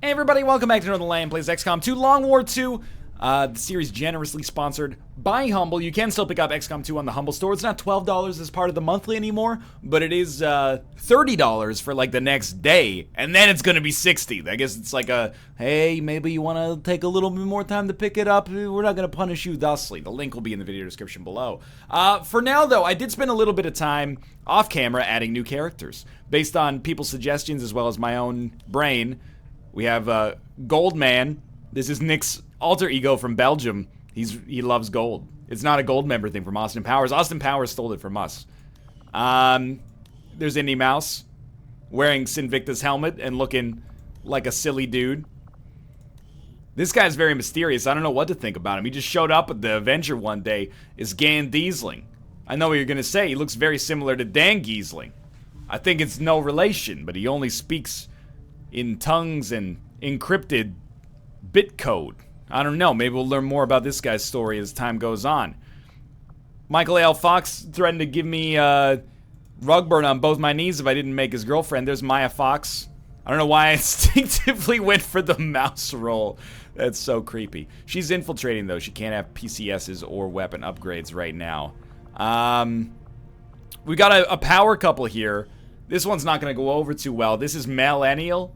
Hey everybody, welcome back to Northernlion plays XCOM 2 Long War 2. The series generously sponsored by Humble. You can still pick up XCOM 2 on the Humble store. It's not $12 as part of the monthly anymore, but it is $30 for like the next day, and then it's gonna be $60. I guess it's like a, hey, maybe you want to take a little bit more time to pick it up. We're not gonna punish you thusly. The link will be in the video description below. For now though, I did spend a little bit of time off camera adding new characters based on people's suggestions as well as my own brain. We have Goldman. This is Nick's alter ego from Belgium. He loves gold. It's not a gold member thing from Austin Powers. Austin Powers stole it from us. There's Indy Mouse wearing Sinvicta's helmet and looking like a silly dude. This guy's very mysterious. I don't know what to think about him. He just showed up at the Avenger one day. Is Gan Diesling. I know what you're gonna say. He looks very similar to Dan Giesling. I think it's no relation, but he only speaks in tongues and encrypted bit code. I don't know. Maybe we'll learn more about this guy's story as time goes on. Michael A.L. Fox threatened to give me rug burn on both my knees if I didn't make his girlfriend. There's Maya Fox. I don't know why I instinctively went for the mouse roll. That's so creepy. She's infiltrating, though. She can't have PCSs or weapon upgrades right now. We got a power couple here. This one's not going to go over too well. This is Millennial.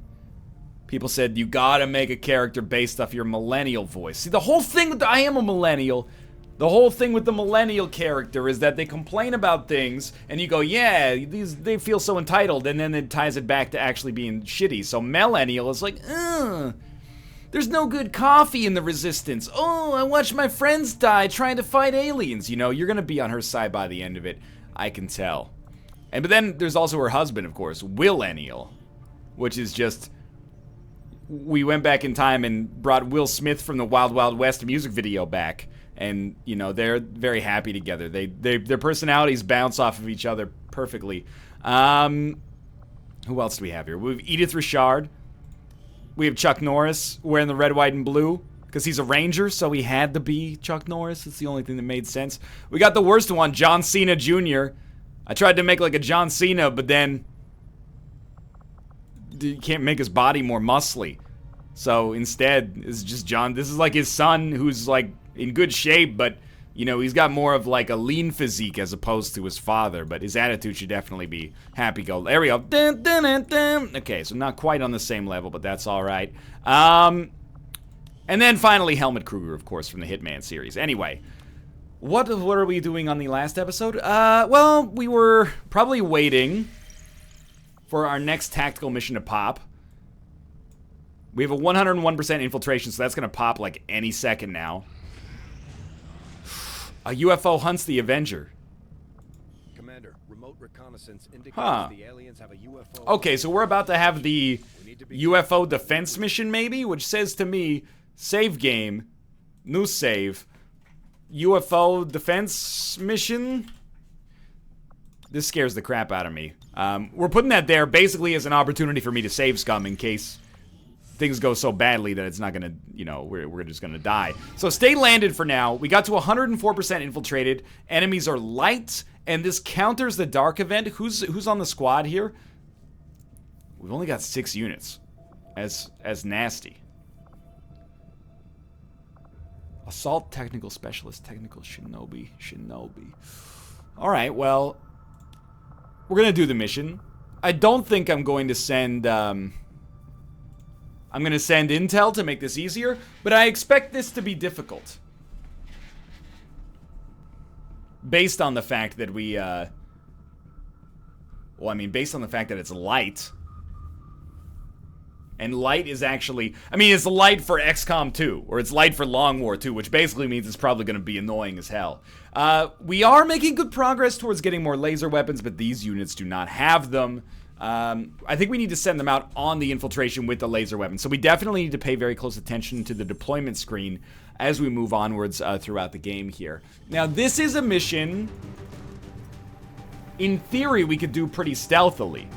People said, you gotta make a character based off your millennial voice. See, the whole thing with I am a millennial. The whole thing with the millennial character is that they complain about things, and you go, yeah, they feel so entitled, and then it ties it back to actually being shitty. So millennial is like, there's no good coffee in the Resistance. Oh, I watched my friends die trying to fight aliens. You know, you're gonna be on her side by the end of it. I can tell. But then there's also her husband, of course, Willennial, which is just, we went back in time and brought Will Smith from the Wild Wild West music video back, and you know they're very happy together. Their personalities bounce off of each other perfectly. Who else do we have here? We have Edith Richard. We have Chuck Norris wearing the red, white, and blue because he's a Ranger, so he had to be Chuck Norris. It's the only thing that made sense. We got the worst one, John Cena Jr. I tried to make like a John Cena, but then you can't make his body more muscly. So instead, it's just John. This is like his son who's like in good shape, but you know, he's got more of like a lean physique as opposed to his father, but his attitude should definitely be happy-go. There we go. Dun, dun, dun, dun. Okay, so not quite on the same level, but that's all right. And then finally, Helmut Kruger, of course, from the Hitman series. Anyway, what are we doing on the last episode? Well, we were probably waiting for our next tactical mission to pop. We have a 101% infiltration, so that's going to pop like any second now. A UFO hunts the Avenger. Commander, remote reconnaissance indicates the aliens have a UFO. Okay, so we're about to have the UFO defense mission, maybe, which says to me, save game, new save, UFO defense mission. This scares the crap out of me. We're putting that there basically as an opportunity for me to save scum in case things go so badly that it's not gonna, you know, we're just gonna die. So stay landed for now. We got to 104% infiltrated. Enemies are light, and this counters the dark event. Who's on the squad here? We've only got 6 units. As nasty. Assault technical specialist, technical shinobi. All right, well, we're gonna do the mission. I don't think I'm going to send, I'm going to send intel to make this easier, but I expect this to be difficult. Based on the fact that we, well, I mean, based on the fact that it's light. And light is actually, I mean, it's light for XCOM 2, or it's light for Long War 2, which basically means it's probably going to be annoying as hell. We are making good progress towards getting more laser weapons, but these units do not have them. I think we need to send them out on the infiltration with the laser weapons. So we definitely need to pay very close attention to the deployment screen as we move onwards throughout the game here. Now, this is a mission, in theory, we could do pretty stealthily.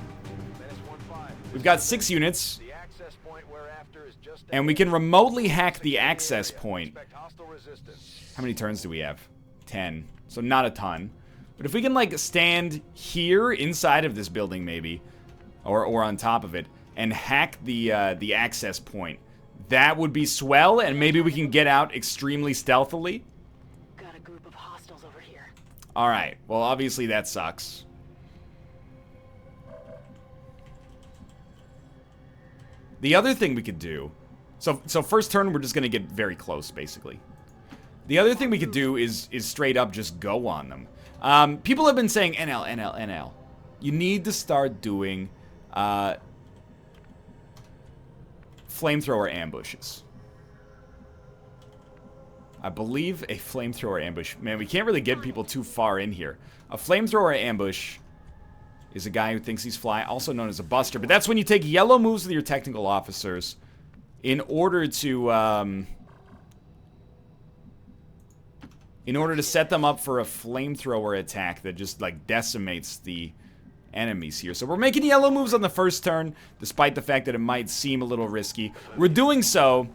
We've got 6 units, and we can remotely hack the access point. How many turns do we have? 10. So not a ton. But if we can, like, stand here inside of this building, maybe, or on top of it, and hack the access point. That would be swell, and maybe we can get out extremely stealthily. Got a group of hostiles over here. Alright, well obviously that sucks. The other thing we could do... So first turn, we're just going to get very close, basically. The other thing we could do is straight up just go on them. People have been saying NL, NL, NL. You need to start doing flamethrower ambushes. I believe a flamethrower ambush... Man, we can't really get people too far in here. A flamethrower ambush is a guy who thinks he's fly, also known as a buster. But that's when you take yellow moves with your technical officers in order to set them up for a flamethrower attack that just, like, decimates the enemies here. So we're making yellow moves on the first turn, despite the fact that it might seem a little risky. We're doing so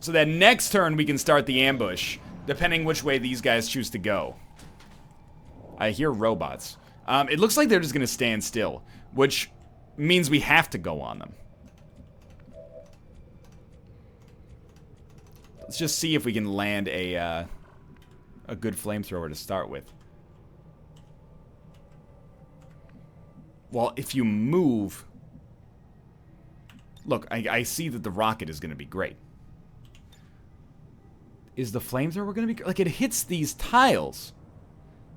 that next turn we can start the ambush, depending which way these guys choose to go. I hear robots. It looks like they're just going to stand still, which means we have to go on them. Let's just see if we can land a good flamethrower to start with. Well, if you move... Look, I see that the rocket is going to be great. Is the flamethrower going to be... Like, it hits these tiles.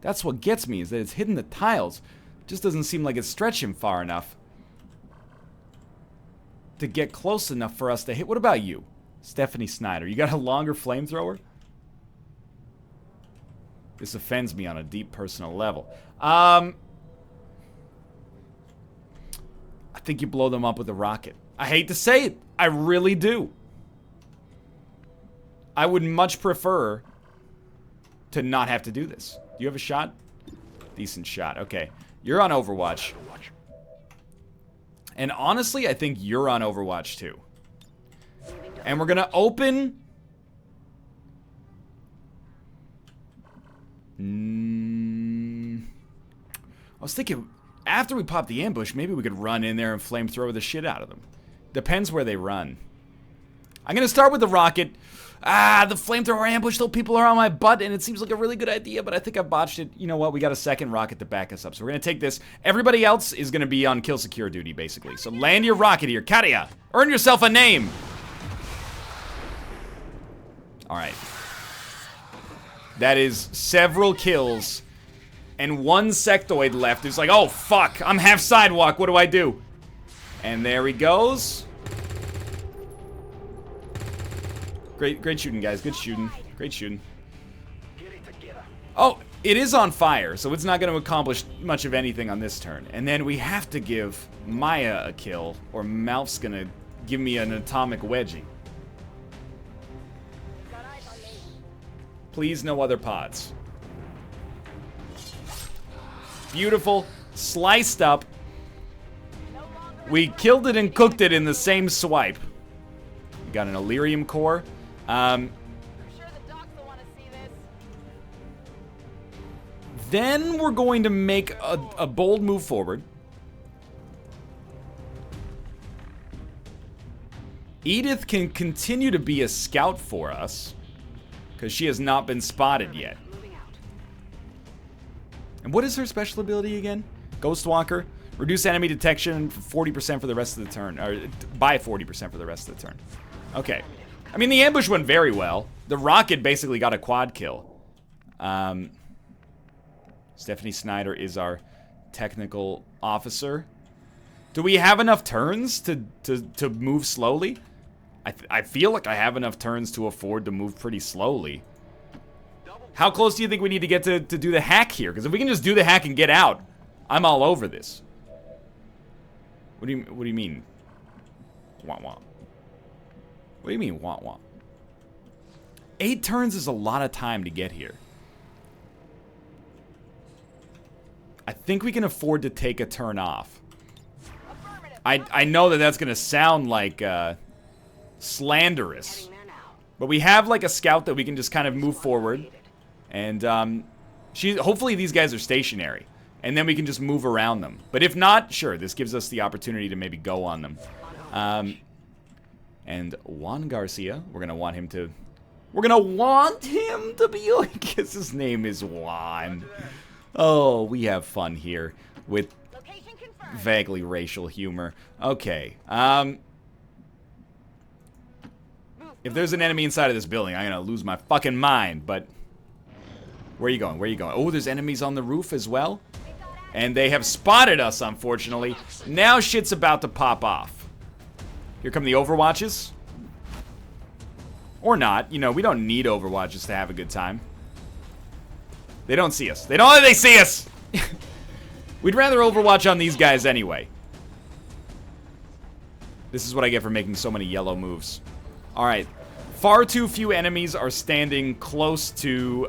That's what gets me, is that it's hitting the tiles. It just doesn't seem like it's stretching far enough to get close enough for us to hit. What about you, Stephanie Snyder? You got a longer flamethrower? This offends me on a deep personal level. I think you blow them up with a rocket. I hate to say it. I really do. I would much prefer to not have to do this. Do you have a shot? Decent shot. Okay. You're on Overwatch. And honestly, I think you're on Overwatch too. And we're gonna open... I was thinking, after we pop the ambush, maybe we could run in there and flamethrower the shit out of them. Depends where they run. I'm gonna start with the rocket. The flamethrower ambush, though, people are on my butt, and it seems like a really good idea, but I think I botched it. You know what? We got a second rocket to back us up, so we're gonna take this. Everybody else is gonna be on kill secure duty, basically. So land your rocket here. Katia, earn yourself a name. Alright. That is several kills, and one sectoid left. It's like, oh, fuck, I'm half sidewalk, what do I do? And there he goes. Great shooting, guys. Good shooting. Great shooting. Oh, it is on fire, so it's not going to accomplish much of anything on this turn. And then we have to give Maya a kill, or Malf's going to give me an atomic wedgie. Please, no other pods. Beautiful. Sliced up. We killed it and cooked it in the same swipe. We got an Illyrium core. I'm sure the docs will want to see this. Then we're going to make a bold move forward. Edith can continue to be a scout for us, because she has not been spotted yet. And what is her special ability again? Ghostwalker. Reduce enemy detection for 40% for the rest of the turn. Or by 40% for the rest of the turn. Okay. I mean, the ambush went very well. The rocket basically got a quad kill. Stephanie Snyder is our technical officer. Do we have enough turns to move slowly? I feel like I have enough turns to afford to move pretty slowly. How close do you think we need to get to do the hack here? Because if we can just do the hack and get out, I'm all over this. What do you mean? Wah wah. What do you mean, wah wah? 8 turns is a lot of time to get here. I think we can afford to take a turn off. I know that that's going to sound like slanderous. But we have like a scout that we can just kind of move forward. And hopefully these guys are stationary. And then we can just move around them. But if not, sure, this gives us the opportunity to maybe go on them. And Juan Garcia, we're gonna want him to be like, because his name is Juan. Oh, we have fun here with vaguely racial humor. Okay, if there's an enemy inside of this building, I'm gonna lose my fucking mind, but... Where are you going? Where are you going? Oh, there's enemies on the roof as well? And they have spotted us, unfortunately. Now shit's about to pop off. Here come the Overwatches. Or not. You know, we don't need Overwatches to have a good time. They don't see us. They see us! We'd rather Overwatch on these guys anyway. This is what I get for making so many yellow moves. Alright. Far too few enemies are standing close to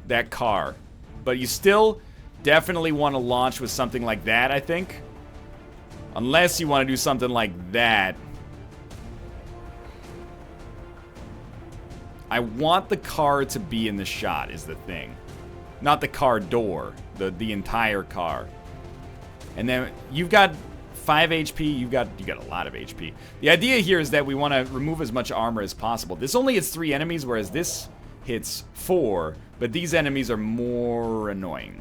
that car. But you still definitely want to launch with something like that, I think. Unless you want to do something like that. I want the car to be in the shot, is the thing. Not the car door. The entire car. And then you've got 5 HP, you got a lot of HP. The idea here is that we want to remove as much armor as possible. This only hits 3 enemies, whereas this hits 4, but these enemies are more annoying.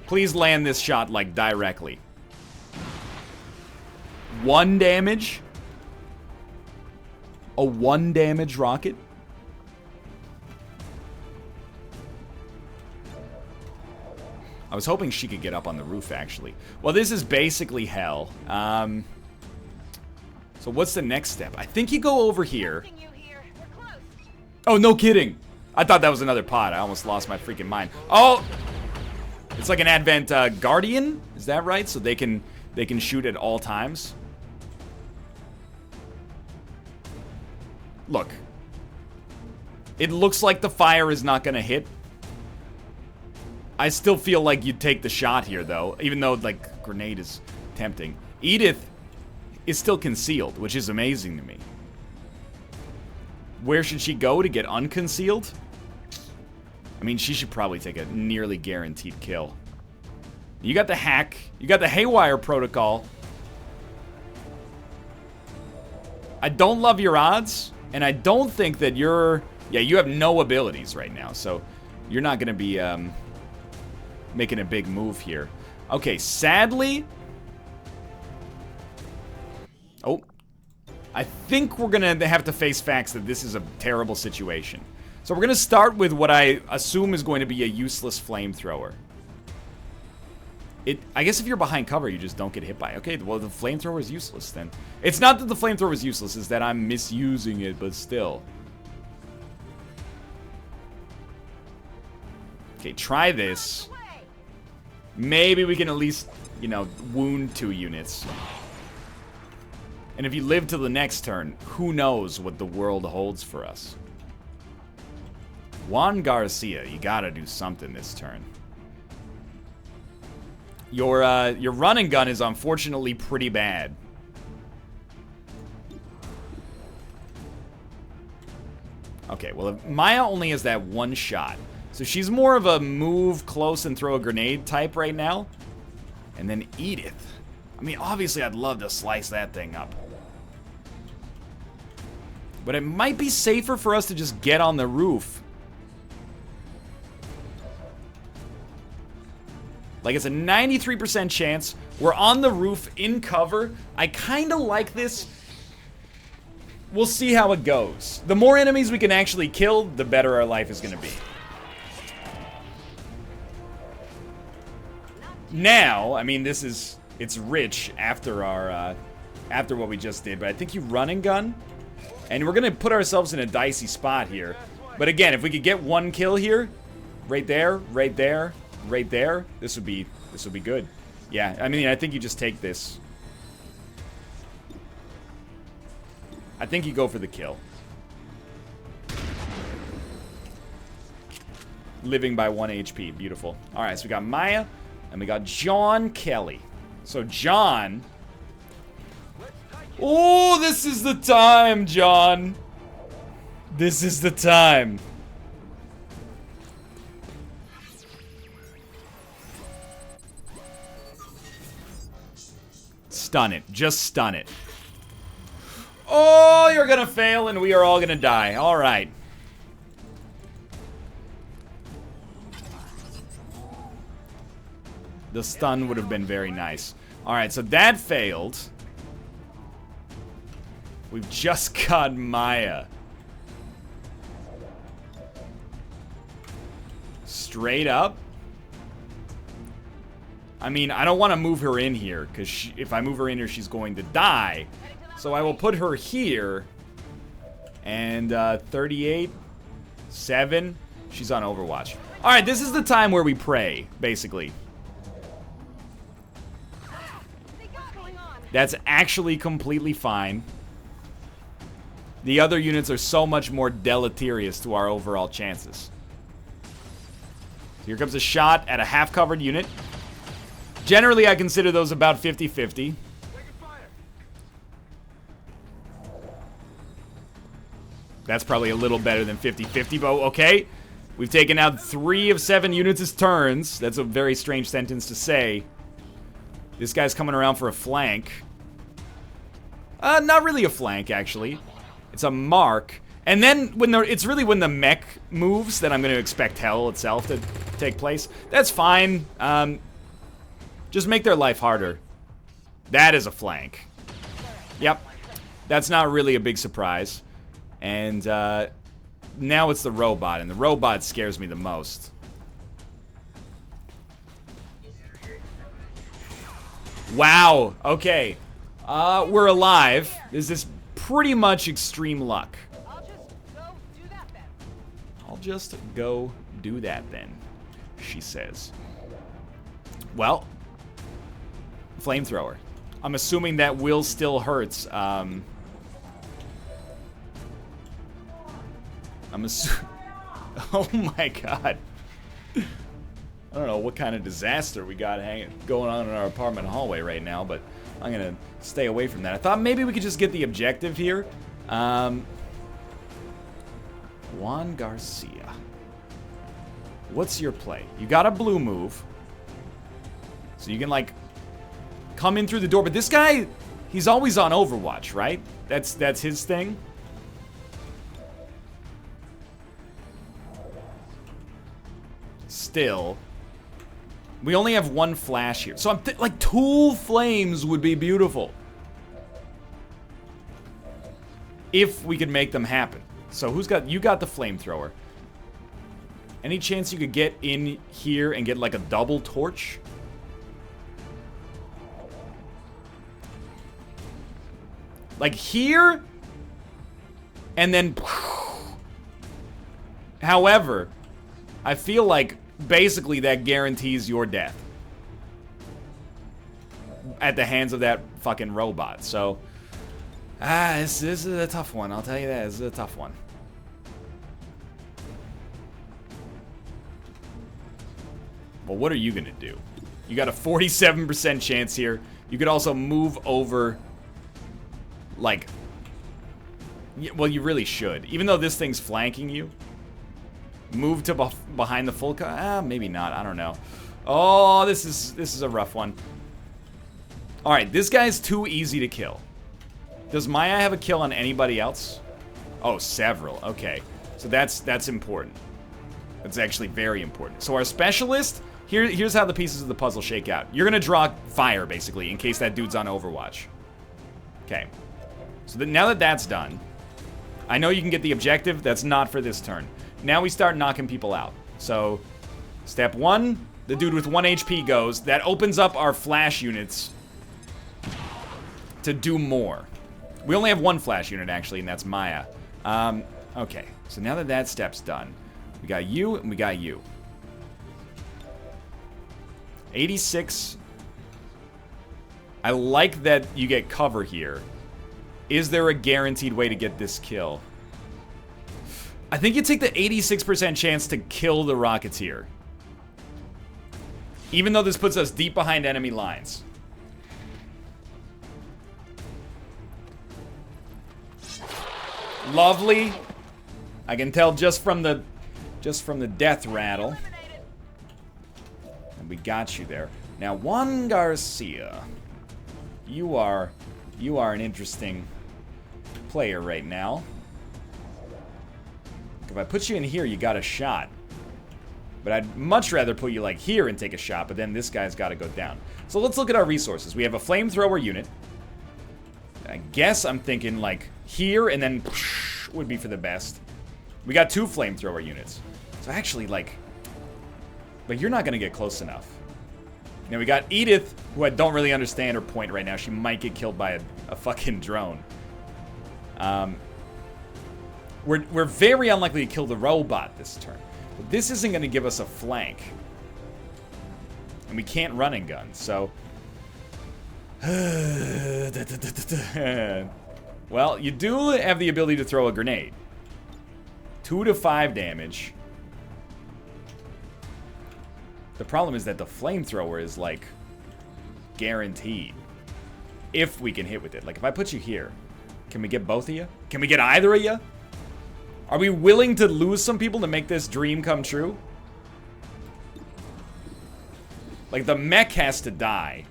Please land this shot, like, directly. 1 damage? A 1 damage rocket? I was hoping she could get up on the roof, actually. Well, this is basically hell. So what's the next step? I think you go over here. Oh, no kidding. I thought that was another pod. I almost lost my freaking mind. Oh! It's like an Advent Guardian? Is that right? So they can shoot at all times? Look. It looks like the fire is not gonna hit. I still feel like you'd take the shot here, though. Even though, like, grenade is tempting. Edith is still concealed, which is amazing to me. Where should she go to get unconcealed? I mean, she should probably take a nearly guaranteed kill. You got the hack. You got the haywire protocol. I don't love your odds, and I don't think that you're... Yeah, you have no abilities right now, so you're not going to be... making a big move here. Okay, sadly... Oh. I think we're gonna have to face facts that this is a terrible situation. So we're gonna start with what I assume is going to be a useless flamethrower. I guess if you're behind cover, you just don't get hit by it. Okay, well, the flamethrower is useless then. It's not that the flamethrower is useless, it's that I'm misusing it, but still. Okay, try this. Maybe we can at least, you know, wound 2 units. And if you live till the next turn, who knows what the world holds for us. Juan Garcia, you gotta do something this turn. Your run and gun is unfortunately pretty bad. Okay, well, Maya only has that 1 shot. So she's more of a move close and throw a grenade type right now. And then Edith. I mean, obviously I'd love to slice that thing up. But it might be safer for us to just get on the roof. Like, it's a 93% chance. We're on the roof in cover. I kind of like this. We'll see how it goes. The more enemies we can actually kill, the better our life is going to be. Now, I mean, it's rich after our, after what we just did, but I think you run and gun, and we're gonna put ourselves in a dicey spot here. But again, if we could get 1 kill here, right there, right there, right there, this would be good. Yeah, I mean, I think you just take this. I think you go for the kill. Living by 1 HP, beautiful. All right, so we got Maya. And we got John Kelly. So John... Oh, this is the time, John. This is the time. Stun it. Just stun it. Oh, you're gonna fail and we are all gonna die. Alright. The stun would have been very nice. Alright, so that failed. We've just got Maya. Straight up. I mean, I don't want to move her in here, because if I move her in here, she's going to die. So I will put her here. And 38, 7. She's on Overwatch. Alright, this is the time where we pray, basically. That's actually completely fine. The other units are so much more deleterious to our overall chances. Here comes a shot at a half-covered unit. Generally, I consider those about 50-50. That's probably a little better than 50-50, but okay. We've taken out 3 of 7 units as turns. That's a very strange sentence to say. This guy's coming around for a flank. Not really a flank, actually. It's a mark. And then, it's really when the mech moves that I'm going to expect hell itself to take place. That's fine. Just make their life harder. That is a flank. Yep. That's not really a big surprise. And, now it's the robot, and the robot scares me the most. Wow. Okay. We're alive. This is pretty much extreme luck. I'll just go do that then, she says. Well, flamethrower. I'm assuming that will still hurts. I'm assuming. Oh my god. I don't know what kind of disaster we got going on in our apartment hallway right now, but I'm gonna stay away from that. I thought maybe we could just get the objective here. Juan Garcia. What's your play? You got a blue move. So you can, like, come in through the door. But this guy, he's always on Overwatch, right? That's his thing. Still. We only have 1 flash here. So I'm like 2 flames would be beautiful. If we could make them happen. So you got the flamethrower. Any chance you could get in here and get like a double torch? Like here? And then... However, I feel like basically that guarantees your death. At the hands of that fucking robot. So... this is a tough one, I'll tell you that. This is a tough one. Well, what are you gonna do? You got a 47% chance here. You could also move over, like... Well, you really should. Even though this thing's flanking you. Move to behind the full... maybe not. I don't know. Oh, this is a rough one. Alright, this guy's too easy to kill. Does Maya have a kill on anybody else? Oh, several. Okay. So that's important. That's actually very important. So our specialist, here's how the pieces of the puzzle shake out. You're gonna draw fire, basically, in case that dude's on Overwatch. Okay. So now that that's done, I know you can get the objective. That's not for this turn. Now we start knocking people out. So, step 1, the dude with 1 HP goes. That opens up our flash units to do more. We only have 1 flash unit, actually, and that's Maya. Okay, so now that step's done, we got you and we got you. 86. I like that you get cover here. Is there a guaranteed way to get this kill? I think you take the 86% chance to kill the Rocketeer. Even though this puts us deep behind enemy lines. Lovely. I can tell just from the death rattle. And we got you there. Now, Juan Garcia. You are an interesting player right now. If I put you in here, you got a shot. But I'd much rather put you like here and take a shot, but then this guy's got to go down. So let's look at our resources. We have a flamethrower unit. I guess I'm thinking like here and then would be for the best. We got 2 flamethrower units. So actually like, but you're not going to get close enough. Now we got Edith, who I don't really understand her point right now. She might get killed by a fucking drone. We're very unlikely to kill the robot this turn. But this isn't going to give us a flank. And we can't run and gun, so... Well, you do have the ability to throw a grenade. 2 to 5 damage. The problem is that the flamethrower is, like, guaranteed. If we can hit with it. Like, if I put you here, can we get both of you? Can we get either of you? Are we willing to lose some people to make this dream come true? Like, the mech has to die.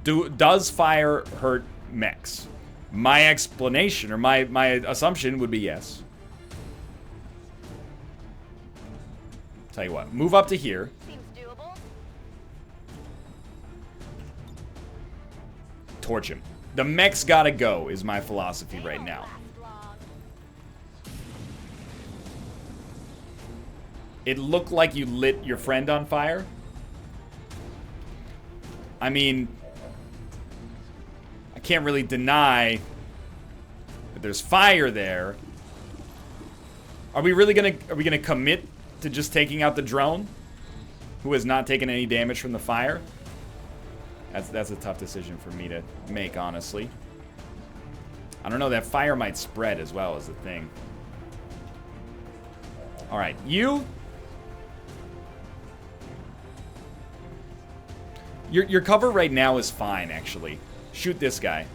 Does fire hurt mechs? My explanation, or my assumption would be yes. Tell you what, move up to here. Seems doable. Torch him. The mech's gotta go, is my philosophy right now. It looked like you lit your friend on fire. I mean, I can't really deny that there's fire there. Are we gonna commit to just taking out the drone, who has not taken any damage from the fire? That's a tough decision for me to make, honestly. I don't know, that fire might spread as well as the thing. Alright, you... Your cover right now is fine, actually. Shoot this guy.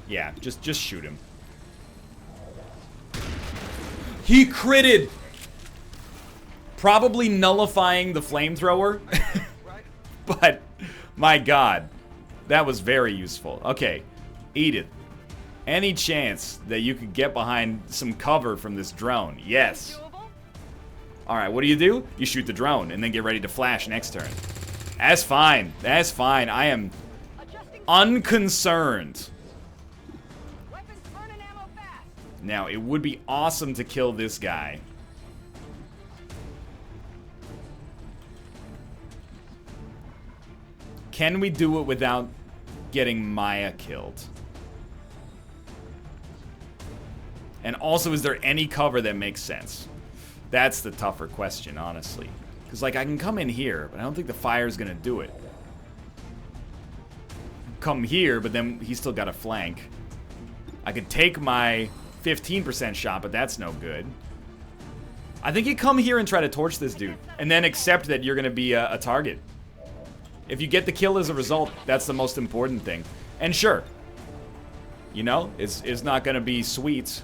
Yeah, just shoot him. He critted! Probably nullifying the flamethrower. But, my god. That was very useful. Okay, Edith. Any chance that you could get behind some cover from this drone? Yes. Alright, what do? You shoot the drone and then get ready to flash next turn. That's fine. That's fine. I am unconcerned. Now, it would be awesome to kill this guy. Can we do it without getting Maya killed? And also, is there any cover that makes sense? That's the tougher question, honestly. Because, like, I can come in here, but I don't think the fire's gonna do it. Come here, but then he's still got a flank. I could take my 15% shot, but that's no good. I think you come here and try to torch this dude, and then accept that you're gonna be a target. If you get the kill as a result, that's the most important thing. And sure, you know, it's not gonna be sweet.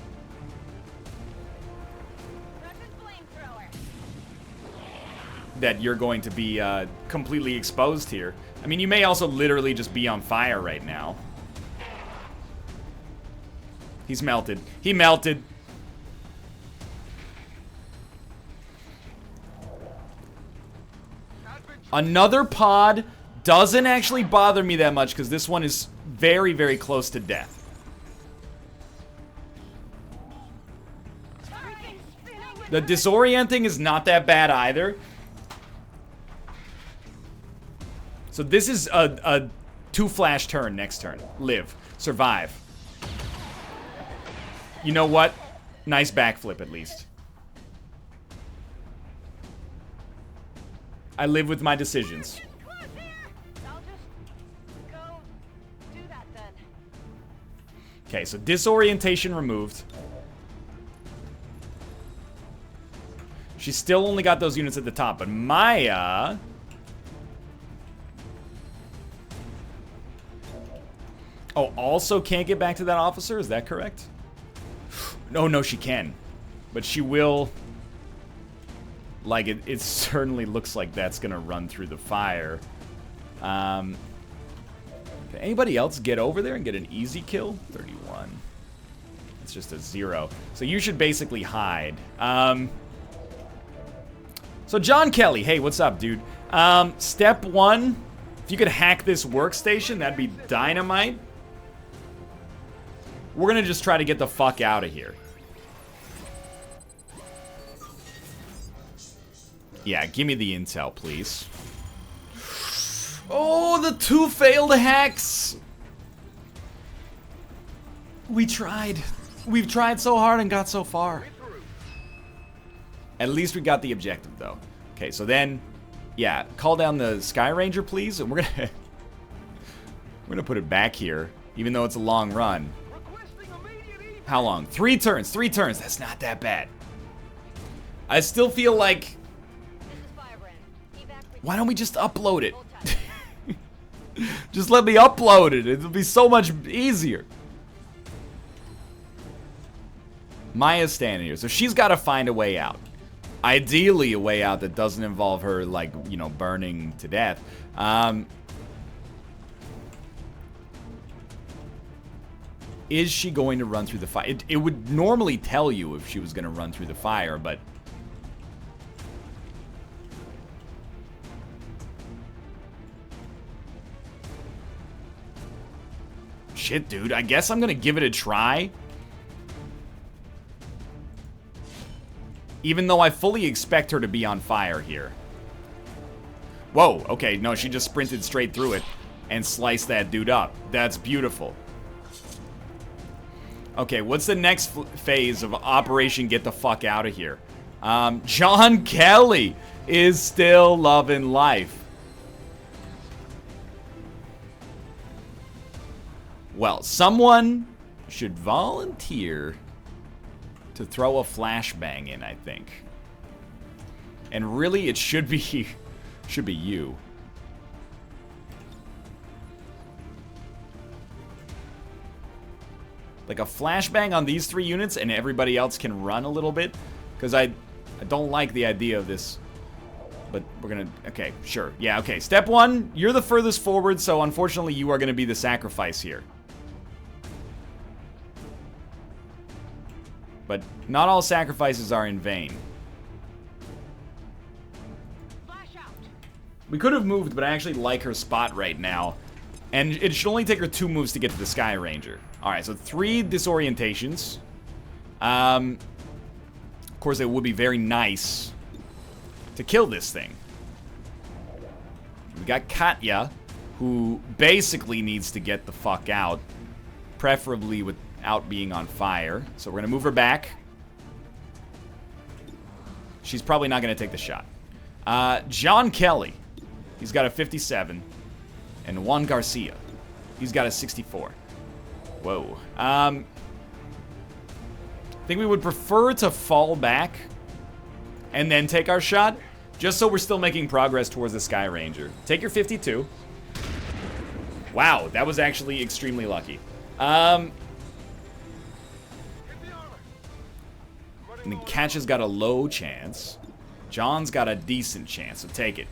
That you're going to be completely exposed here. I mean, you may also literally just be on fire right now. He's melted. He melted. Another pod doesn't actually bother me that much because this one is very, very close to death. The disorienting is not that bad either. So this is a 2-flash turn next turn. Live. Survive. You know what? Nice backflip, at least. I live with my decisions. Okay, so disorientation removed. She's still only got those units at the top, but Maya... Oh, also can't get back to that officer? Is that correct? No, she can. But she will... Like, it certainly looks like that's gonna run through the fire. Can anybody else get over there and get an easy kill? 31. It's just a 0. So you should basically hide. So John Kelly, hey, what's up, dude? Step 1, if you could hack this workstation, that'd be dynamite. We're gonna just try to get the fuck out of here. Yeah, give me the intel, please. Oh, the 2 failed hacks! We tried. We've tried so hard and got so far. At least we got the objective, though. Okay, so then, yeah, call down the Sky Ranger, please, and we're gonna put it back here, even though it's a long run. How long? 3 turns. 3 turns. That's not that bad. I still feel like. Why don't we just upload it? Just let me upload it. It'll be so much easier. Maya's standing here, so she's got to find a way out. Ideally, a way out that doesn't involve her, like, you know, burning to death. Is she going to run through the fire? It would normally tell you if she was going to run through the fire, but... Shit, dude. I guess I'm going to give it a try. Even though I fully expect her to be on fire here. Whoa, okay, no, she just sprinted straight through it and sliced that dude up. That's beautiful. Okay, what's the next phase of Operation Get the Fuck Out of Here? John Kelly is still loving life. Well, someone should volunteer to throw a flashbang in, I think. And really, it should be you. Like a flashbang on these 3 units and everybody else can run a little bit. Because I don't like the idea of this. But we're gonna, okay, sure. Yeah, okay, step 1, you're the furthest forward, so unfortunately you are gonna be the sacrifice here. But not all sacrifices are in vain. We could have moved, but I actually like her spot right now. And it should only take her 2 moves to get to the Sky Ranger. Alright, so 3 disorientations. Of course, it would be very nice to kill this thing. We got Katya, who basically needs to get the fuck out. Preferably without being on fire. So we're going to move her back. She's probably not going to take the shot. John Kelly. He's got a 57. And Juan Garcia. He's got a 64. Whoa. I think we would prefer to fall back and then take our shot, just so we're still making progress towards the Sky Ranger. Take your 52. Wow, that was actually extremely lucky. And then Katya's got a low chance. John's got a decent chance, so take it.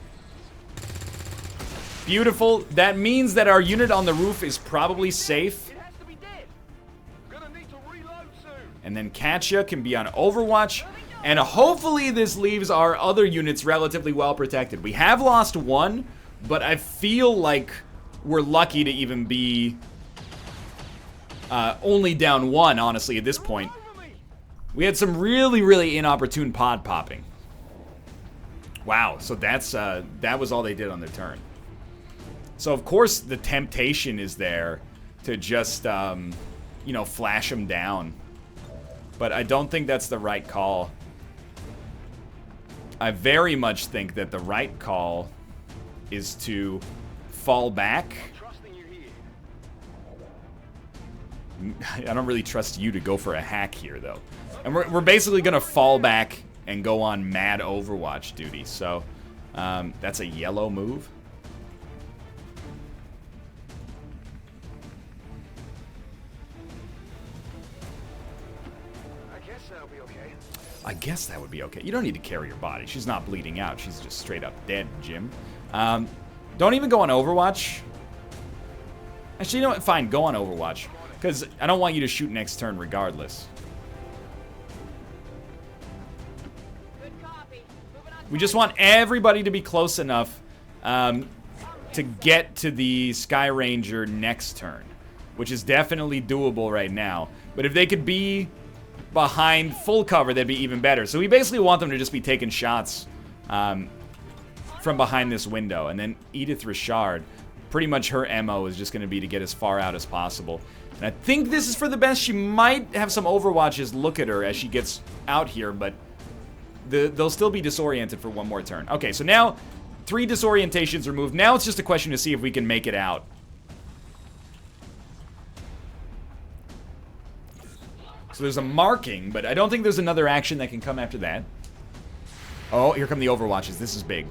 Beautiful. That means that our unit on the roof is probably safe. It has to be dead. Gonna need to reload soon. And then Katya can be on Overwatch. And hopefully this leaves our other units relatively well protected. We have lost 1, but I feel like we're lucky to even be only down 1, honestly, at this point. We had some really, really inopportune pod popping. Wow, so that was all they did on their turn. So, of course, the temptation is there to just, you know, flash them down. But I don't think that's the right call. I very much think that the right call is to fall back. I don't really trust you to go for a hack here, though. And we're basically going to fall back and go on mad Overwatch duty. So, that's a yellow move. I guess that would be okay. You don't need to carry your body. She's not bleeding out. She's just straight up dead, Jim. Don't even go on Overwatch. Actually, you know what? Fine, go on Overwatch. Because I don't want you to shoot next turn regardless. Good copy. Moving on. We just want everybody to be close enough to get to the Sky Ranger next turn, which is definitely doable right now. But if they could be behind full cover, that'd be even better. So we basically want them to just be taking shots from behind this window. And then Edith Richard, pretty much her MO is just going to be to get as far out as possible. And I think this is for the best. She might have some Overwatches look at her as she gets out here, but they'll still be disoriented for one more turn. Okay, so now 3 disorientations removed. Now it's just a question to see if we can make it out. So there's a marking, but I don't think there's another action that can come after that. Oh, here come the Overwatches. This is big.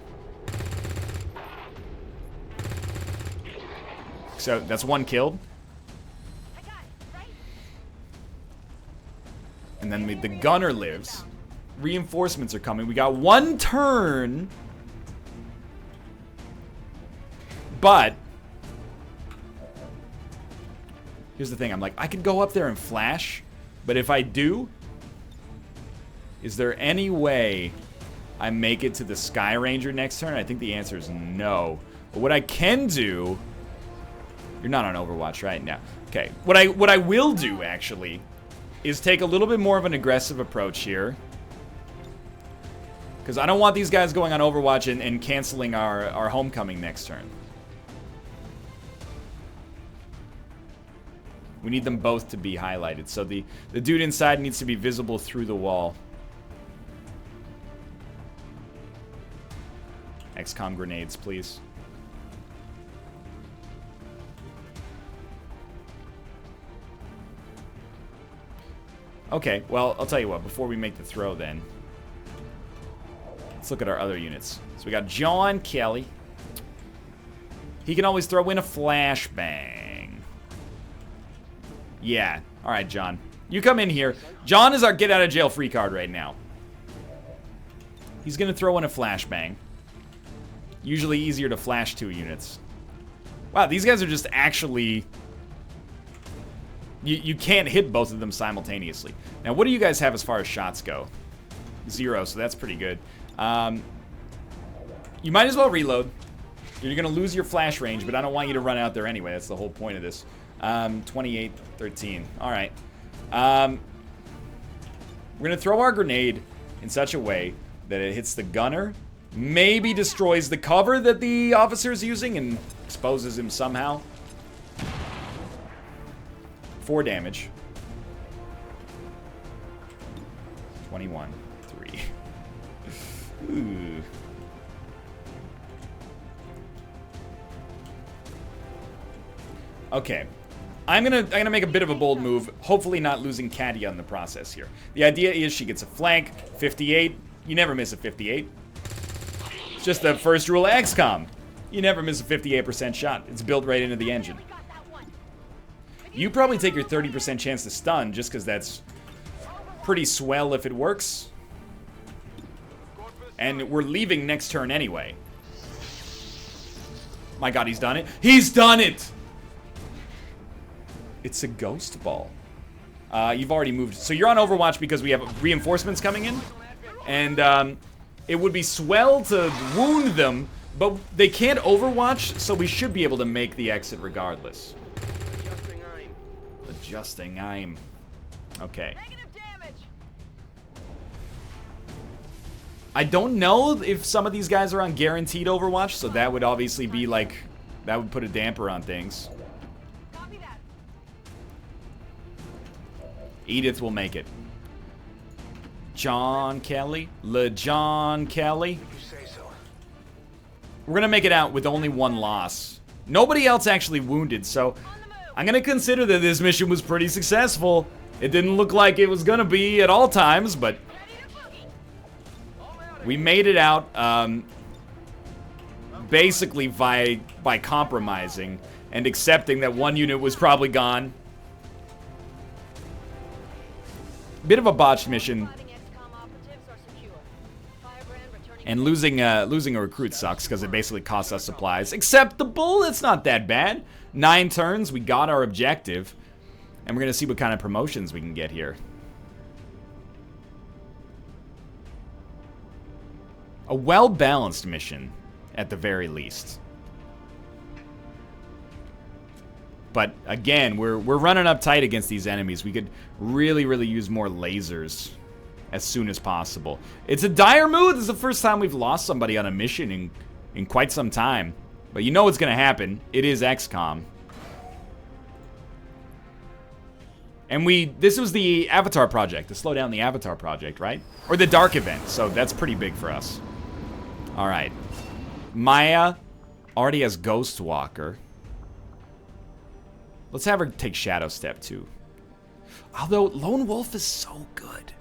So that's 1 killed. I got it, right? And then the gunner lives. Reinforcements are coming. We got 1 turn. But here's the thing. I'm like, I could go up there and flash. But if I do, is there any way I make it to the Sky Ranger next turn? I think the answer is no. But what I can do... You're not on Overwatch right now. Okay. What I will do, actually, is take a little bit more of an aggressive approach here. Because I don't want these guys going on Overwatch and canceling our homecoming next turn. We need them both to be highlighted. So the dude inside needs to be visible through the wall. XCOM grenades, please. Okay, well, I'll tell you what. Before we make the throw, then. Let's look at our other units. So we got John Kelly. He can always throw in a flashbang. Yeah. All right, John. You come in here. John is our get-out-of-jail-free card right now. He's going to throw in a flashbang. Usually easier to flash 2 units. Wow, these guys are just actually... You can't hit both of them simultaneously. Now, what do you guys have as far as shots go? 0, so that's pretty good. You might as well reload. You're going to lose your flash range, but I don't want you to run out there anyway. That's the whole point of this. 28-13. All right. We're going to throw our grenade in such a way that it hits the gunner, maybe destroys the cover that the officer's using, and exposes him somehow. 4 damage. 21-3. Ooh. Okay. I'm gonna make a bit of a bold move, hopefully not losing Katia in the process here. The idea is she gets a flank, 58. You never miss a 58. It's just the first rule of XCOM. You never miss a 58% shot. It's built right into the engine. You probably take your 30% chance to stun just because that's pretty swell if it works. And we're leaving next turn anyway. My god, he's done it. He's done it! It's a ghost ball. You've already moved. So you're on Overwatch because we have reinforcements coming in. And it would be swell to wound them, but they can't Overwatch, so we should be able to make the exit regardless. Adjusting aim. Okay. I don't know if some of these guys are on guaranteed Overwatch, so that would obviously be like, that would put a damper on things. Copy that. Edith will make it. John Kelly. John Kelly. We're gonna make it out with only 1 loss. Nobody else actually wounded, so I'm gonna consider that this mission was pretty successful. It didn't look like it was gonna be at all times, but we made it out basically by compromising and accepting that 1 unit was probably gone. Bit of a botched mission. And losing a recruit sucks because it basically costs us supplies. Except the bull, it's not that bad. 9 turns, we got our objective. And we're going to see what kind of promotions we can get here. A well-balanced mission, at the very least. But again, we're running up tight against these enemies. We could really, really use more lasers as soon as possible. It's a dire mood. This is the first time we've lost somebody on a mission in quite some time. But you know what's going to happen. It is XCOM. And this was the Avatar project, to slow down the Avatar project, right? Or the Dark event, so that's pretty big for us. All right. Maya already has Ghost Walker. Let's have her take Shadow Step, too. Although, Lone Wolf is so good.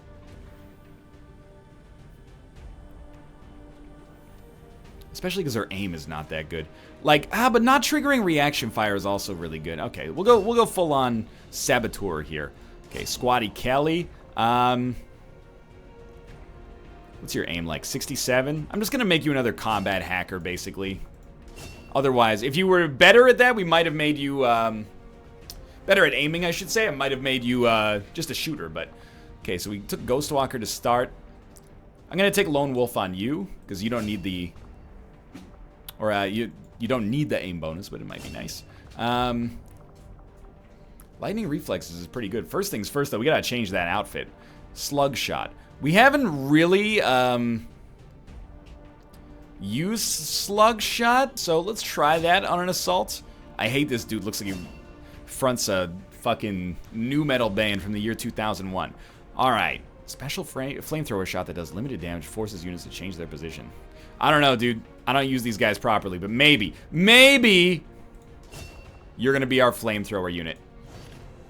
Especially because her aim is not that good. Like, but not triggering reaction fire is also really good. Okay, we'll go full on Saboteur here. Okay, Squatty Kelly. What's your aim like? 67? I'm just gonna make you another combat hacker, basically. Otherwise, if you were better at that, we might have made you better at aiming, I should say. I might have made you just a shooter, but okay, so we took Ghostwalker to start. I'm gonna take Lone Wolf on you, because you don't need the you don't need the aim bonus, but it might be nice. Lightning Reflexes is pretty good. First things first, though, we gotta change that outfit. Slug Shot. We haven't really used Slug Shot, so let's try that on an assault. I hate this dude. Looks like he fronts a fucking nu metal band from the year 2001. Alright. Special flamethrower shot that does limited damage, forces units to change their position. I don't know, dude. I don't use these guys properly, but maybe you're gonna be our flamethrower unit.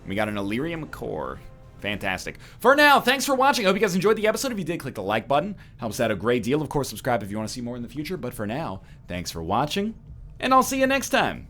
We got an Illyrium core. Fantastic. For now, thanks for watching. I hope you guys enjoyed the episode. If you did, click the like button. Helps out a great deal. Of course, subscribe if you want to see more in the future. But for now, thanks for watching, and I'll see you next time.